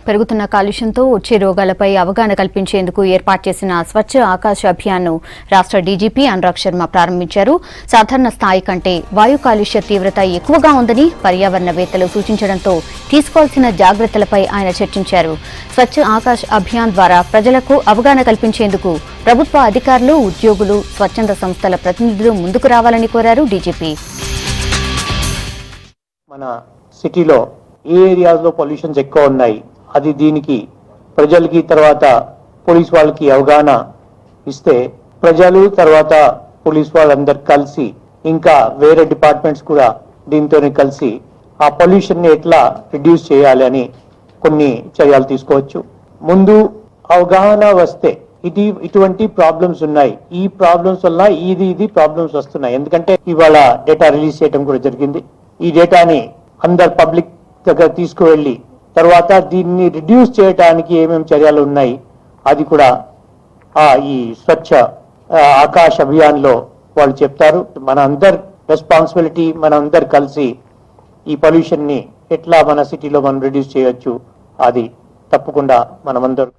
పెరుగుతున్న కాలుష్యంతో వచ్చే రోగాలపై అవగాహన కల్పించేందుకు ఏర్పాటు చేసిన స్వచ్ఛ ఆకాశ్ అభియాన్ను రాష్ట్ర డీజీపీ అనురాగ్ శర్మ ప్రారంభించారు. సాధారణ స్థాయి కంటే వాయు కాలుష్య తీవ్రత ఎక్కువగా ఉందని పర్యావరణవేత్తలు సూచించడంతో తీసుకోవాల్సిన జాగ్రత్తలపై ఆయన చర్చించారు. స్వచ్ఛ ఆకాశ్ అభియాన్ ద్వారా ప్రజలకు అవగాహన కల్పించేందుకు ప్రభుత్వ అధికారులు, ఉద్యోగులు, స్వచ్ఛంద సంస్థల ప్రతినిధులు ముందుకు రావాలని కోరారు డీజీపీ. మన సిటీలో ఏ ఏరియాలో పొల్యూషన్స్ ఎక్కువ ఉన్నాయి, అది దీనికి ప్రజలకి తర్వాత పోలీస్ వాళ్ళకి అవగాహన ఇస్తే ప్రజలు తర్వాత పోలీస్ వాళ్ళందరూ కలిసి ఇంకా వేరే డిపార్ట్మెంట్స్ కూడా దీంతోనే కలిసి ఆ పొల్యూషన్ ని ఎట్లా రిడ్యూస్ చేయాలి అని కొన్ని చర్యలు తీసుకోవచ్చు. ముందు అవగాహన వస్తే ఇటువంటి ప్రాబ్లమ్స్ ఉన్నాయి, ఈ ప్రాబ్లమ్స్ వల్ల ఇది ప్రాబ్లమ్స్ వస్తున్నాయి. ఎందుకంటే ఇవాళ డేటా రిలీజ్ చేయడం కూడా జరిగింది. ఈ డేటాని అందరు పబ్లిక్ దగ్గర తీసుకువెళ్ళి తర్వాత దీన్ని రిడ్యూస్ చేయడానికి ఏమేమి చర్యలు ఉన్నాయి అది కూడా ఈ స్వచ్ఛ ఆకాశ్ అభియాన్ లో వాళ్ళు చెప్తారు. మన అందరి రెస్పాన్సిబిలిటీ, మన అందరు కలిసి ఈ పొల్యూషన్ ని ఎట్లా మన సిటీలో మనం రిడ్యూస్ చేయొచ్చు అది తప్పకుండా మనమందరూ